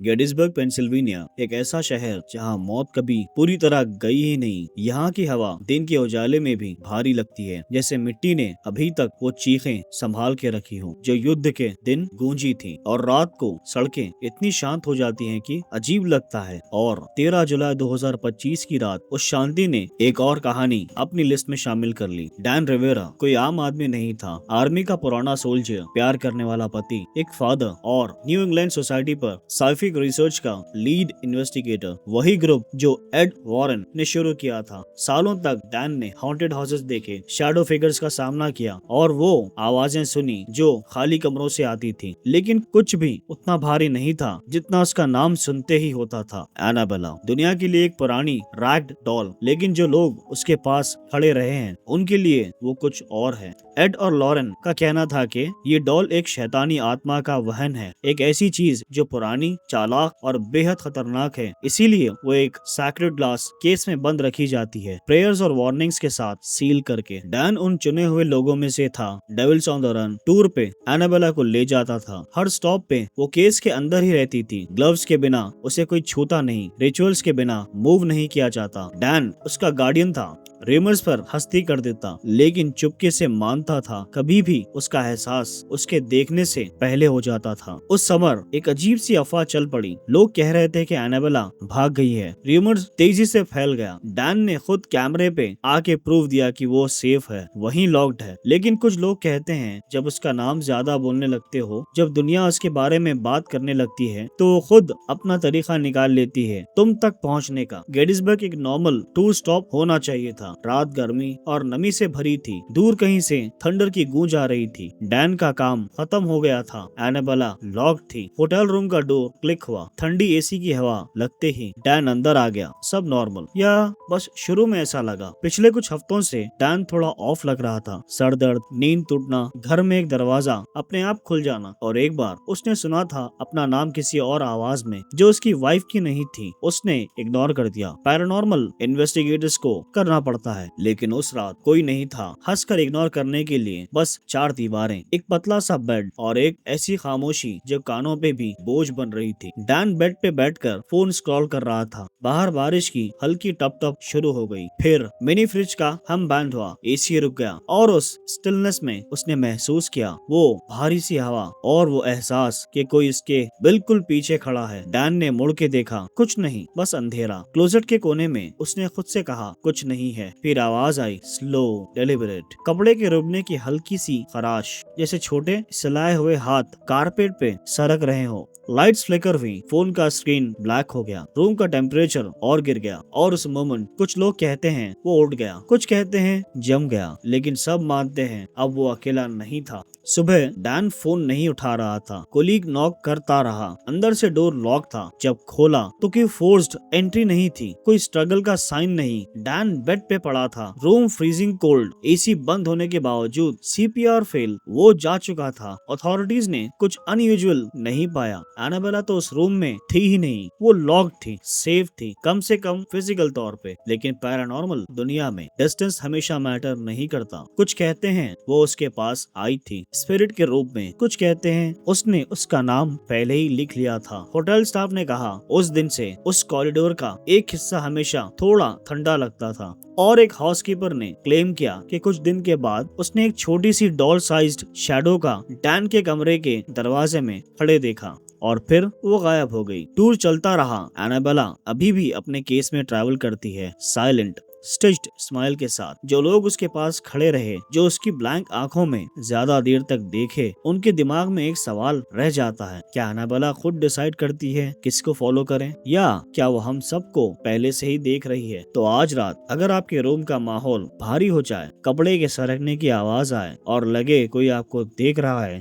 Gettysburg Pennsylvania एक ऐसा शहर जहां मौत कभी पूरी तरह गई ही नहीं। यहाँ की हवा दिन के उजाले में भी भारी लगती है, जैसे मिट्टी ने अभी तक वो चीखें संभाल के रखी हो जो युद्ध के दिन गूंजी थी। और रात को सड़कें इतनी शांत हो जाती हैं कि अजीब लगता है। और 13 जुलाई 2025 की रात उस शांति ने एक और कहानी अपनी लिस्ट में शामिल कर ली। डैन रिवेरा कोई आम आदमी नहीं था। आर्मी का पुराना सोल्जर, प्यार करने वाला पति, एक फादर और न्यू इंग्लैंड सोसाइटी पर साइफिक रिसर्च का लीड इन्वेस्टिगेटर। वही ग्रुप जो एड वॉरेन ने शुरू किया था। सालों तक डैन ने हॉन्टेड हाउसेस देखे, शैडो फिगर्स का सामना किया और वो आवाजें सुनी जो खाली कमरों से आती थी, लेकिन कुछ भी उतना भारी नहीं था जितना उसका नाम सुनते ही होता था, एनाबेला। दुनिया के लिए एक पुरानी रैग्ड डॉल, लेकिन जो लोग उसके पास खड़े रहे हैं उनके लिए वो कुछ और है। एड और लॉरेन का कहना था कि ये डॉल एक शैतानी आत्मा का वहन है, एक ऐसी चीज जो पुरानी, चालाक और बेहद खतरनाक है। इसीलिए वो एक सैक्रेड ग्लास केस में बंद रखी जाती है, प्रेयर्स और वार्निंग्स के साथ सील करके। डैन उन चुने हुए लोगों में से था। Devils on the run tour पे एनाबेला को ले जाता था। हर स्टॉप पे वो केस के अंदर ही रहती थी। ग्लव्स के बिना उसे कोई छूता नहीं, रिचुअल्स के बिना मूव नहीं किया जाता। डैन उसका गार्डियन था, रेमर्स पर हस्ती कर देता, लेकिन चुपके से मानता था। कभी भी उसका एहसास उसके देखने से पहले हो जाता था। उस समर एक अजीब सी अफवाह चल पड़ी। लोग कह रहे थे कि एनाबेला भाग गई है। रेमर्स तेजी से फैल गया। डैन ने खुद कैमरे पे आके प्रूव दिया कि वो सेफ है, वहीं लॉक्ड है। लेकिन कुछ लोग कहते हैं जब उसका नाम ज्यादा बोलने लगते हो, जब दुनिया उसके बारे में बात करने लगती है, तो वो खुद अपना तरीका निकाल लेती है तुम तक पहुँचने का। गेटिसबर्ग एक नॉर्मल टूर स्टॉप होना चाहिए था। रात गर्मी और नमी से भरी थी। दूर कहीं से थंडर की गूंज आ रही थी। डैन का काम खत्म हो गया था। एनाबेला लॉक्ड थी। होटल रूम का डोर क्लिक हुआ। ठंडी एसी की हवा लगते ही डैन अंदर आ गया। सब नॉर्मल, या बस शुरू में ऐसा लगा। पिछले कुछ हफ्तों से डैन थोड़ा ऑफ लग रहा था। सर दर्द, नींद टूटना, घर में एक दरवाजा अपने आप खुल जाना, और एक बार उसने सुना था अपना नाम किसी और आवाज में जो उसकी वाइफ की नहीं थी। उसने इग्नोर कर दिया। पैरानॉर्मल इन्वेस्टिगेटर्स को करना पड़ता है, लेकिन उस रात कोई नहीं था हंसकर इग्नोर करने के लिए। बस चार दीवारें, एक पतला सा बेड और एक ऐसी खामोशी जो कानों पे भी बोझ बन रही थी। डैन बेड पे बैठकर फोन स्क्रॉल कर रहा था। बाहर बारिश की हल्की टप टप शुरू हो गई। फिर मिनी फ्रिज का हम बैंड हुआ, एसी रुक गया, और उस स्टिलनेस में उसने महसूस किया वो भारी सी हवा और वो एहसास कि कोई इसके बिल्कुल पीछे खड़ा है। डैन ने मुड़ के देखा, कुछ नहीं, बस अंधेरा। क्लोजेट के कोने में उसने खुद से कहा, कुछ नहीं है। फिर आवाज आई, स्लो, डेलिबरेट, कपड़े के रुकने की हल्की सी खराश, जैसे छोटे सिलाए हुए हाथ कारपेट पे सरक रहे हो। लाइट्स फ्लिकर हुई, फोन का स्क्रीन ब्लैक हो गया, रूम का टेम्परेचर और गिर गया। और उस मोमेंट कुछ लोग कहते हैं वो उठ गया, कुछ कहते हैं जम गया, लेकिन सब मानते हैं अब वो अकेला नहीं था। सुबह डैन फोन नहीं उठा रहा था। कोलीग नॉक करता रहा। अंदर से डोर लॉक था। जब खोला तो कोई फोर्स्ड एंट्री नहीं थी, कोई स्ट्रगल का साइन नहीं। डैन बेड पे पड़ा था। रूम फ्रीजिंग कोल्ड, एसी बंद होने के बावजूद सीपीआर फेल, वो जा चुका था। अथॉरिटीज ने कुछ अनयूजुअल नहीं पाया। एनाबेला तो उस रूम में थी ही नहीं। वो लॉक्ड थी, सेफ थी, कम से कम फिजिकल तौर पे। लेकिन पैरानॉर्मल दुनिया में डिस्टेंस हमेशा मैटर नहीं करता। कुछ कहते हैं वो उसके पास आई थी स्पिरिट के रूप में, कुछ कहते हैं उसने उसका नाम पहले ही लिख लिया था। होटल स्टाफ ने कहा उस दिन से उस कॉरिडोर का एक हिस्सा हमेशा थोड़ा ठंडा लगता था। और एक हाउसकीपर ने क्लेम किया कि कुछ दिन के बाद उसने एक छोटी सी डॉल साइज्ड शैडो का डैन के कमरे के दरवाजे में खड़े देखा, और फिर वो गायब हो गई। टूर चलता रहा। एनाबेला अभी भी अपने केस में ट्रैवल करती है, साइलेंट, स्टिच्ड स्माइल के साथ। जो लोग उसके पास खड़े रहे, जो उसकी ब्लैंक आंखों में ज्यादा देर तक देखे, उनके दिमाग में एक सवाल रह जाता है, क्या एनाबेला खुद डिसाइड करती है किसको फॉलो करें, या क्या वो हम सबको पहले से ही देख रही है। तो आज रात अगर आपके रूम का माहौल भारी हो जाए, कपड़े के सरकने की आवाज आए और लगे कोई आपको देख रहा है,